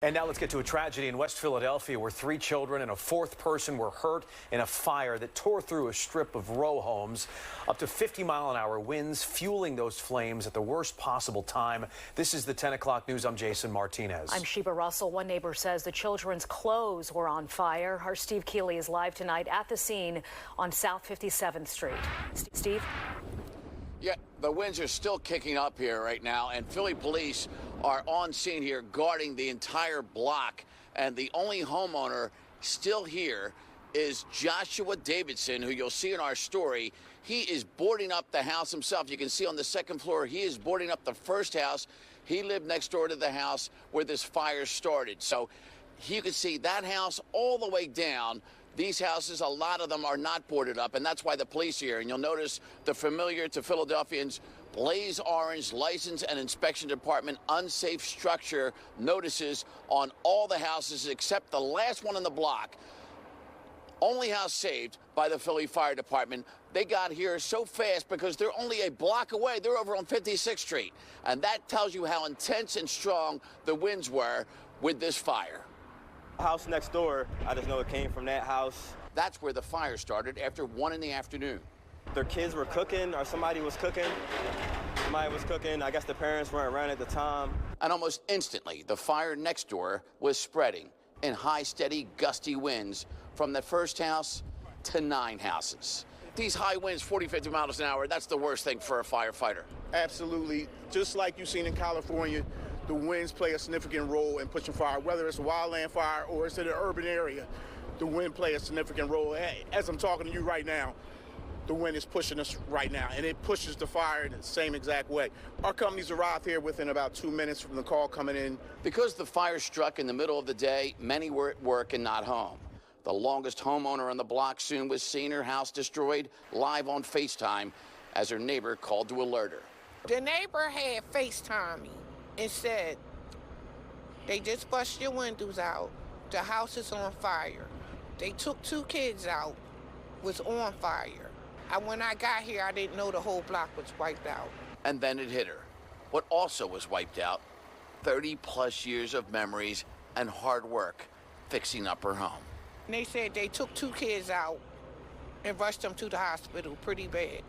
And now let's get to a tragedy in West Philadelphia where 3 children and a 4th person were hurt in a fire that tore through a strip of row homes. Up to 50-mile-an-hour winds fueling those flames at the worst possible time. This is the 10 o'clock news. I'm Jason Martinez. I'm Sheba Russell. One neighbor says the children's clothes were on fire. Our Steve Keeley is live tonight at the scene on South 57th Street. Steve? Yeah, the winds are still kicking up here right now, and Philly police are on scene here guarding the entire block. And the only homeowner still here is Joshua Davidson, who you'll see in our story. He is boarding up the house himself. You can see on the 2nd floor, he is boarding up the first house. He lived next door to the house where this fire started. So you can see that house all the way down. These houses, a lot of them are not boarded up, and that's why the police are here. And you'll notice the familiar to Philadelphians blaze orange license and inspection department unsafe structure notices on all the houses except the last one in the block. Only house saved by the Philly Fire Department. They got here so fast because they're only a block away. They're over on 56th Street. And that tells you how intense and strong the winds were with this fire. House next door, I just know it came from that house. That's where the fire started after 1 in the afternoon. Their kids were cooking, or somebody was cooking. Somebody was cooking. I guess the parents weren't around at the time. And almost instantly, the fire next door was spreading in high, steady, gusty winds from the first house to 9 houses. These high winds, 40, 50 miles an hour, that's the worst thing for a firefighter. Absolutely. Just like you've seen in California, the winds play a significant role in pushing fire, whether it's a wildland fire or it's in an urban area. The wind play a significant role. As I'm talking to you right now, the wind is pushing us right now, and it pushes the fire in the same exact way. Our companies arrived here within about 2 minutes from the call coming in. Because the fire struck in the middle of the day, many were at work and not home. The longest homeowner on the block soon was seeing her house destroyed live on FaceTime as her neighbor called to alert her. The neighbor had FaceTime me and said, they just bust your windows out. The house is on fire. They took 2 kids out, was on fire. And when I got here, I didn't know the whole block was wiped out. And then it hit her. What also was wiped out, 30-plus years of memories and hard work fixing up her home. And they said they took 2 kids out and rushed them to the hospital pretty bad.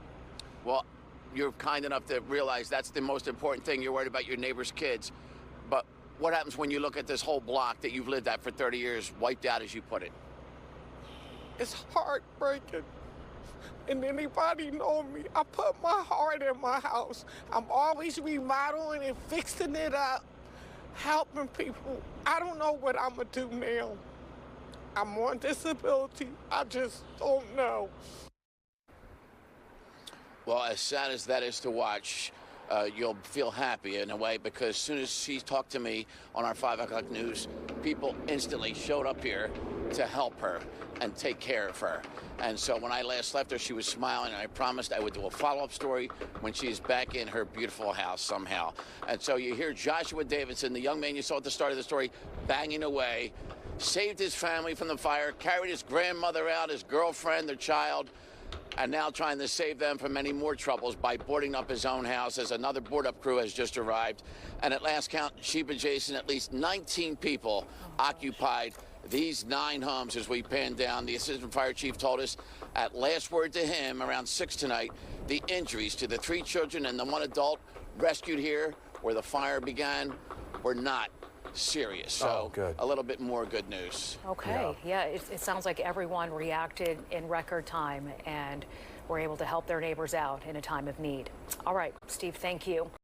Well, you're kind enough to realize that's the most important thing. You're worried about your neighbor's kids. But what happens when you look at this whole block that you've lived at for 30 years, wiped out as you put it? It's heartbreaking. And anybody know me, I put my heart in my house. I'm always remodeling and fixing it up, helping people. I don't know what I'm gonna do now. I'm on disability. I just don't know. Well, as sad as that is to watch, you'll feel happy in a way, because as soon as she talked to me on our 5 o'clock news, people instantly showed up here to help her and take care of her. And so when I last left her, she was smiling, and I promised I would do a follow-up story when she's back in her beautiful house somehow. And so you hear Joshua Davidson, the young man you saw at the start of the story, banging away, saved his family from the fire, carried his grandmother out, his girlfriend, their child, and now trying to save them from any more troubles by boarding up his own house as another board-up crew has just arrived. And at last count, Sheba, Jason, at least 19 people occupied these 9 homes as we pan down. The assistant fire chief told us, at last word to him, around 6 tonight, the injuries to the 3 children and the 1 adult rescued here where the fire began were not serious. So a little bit more good news. Okay. Yeah, it sounds like everyone reacted in record time and were able to help their neighbors out in a time of need. All right, Steve, thank you.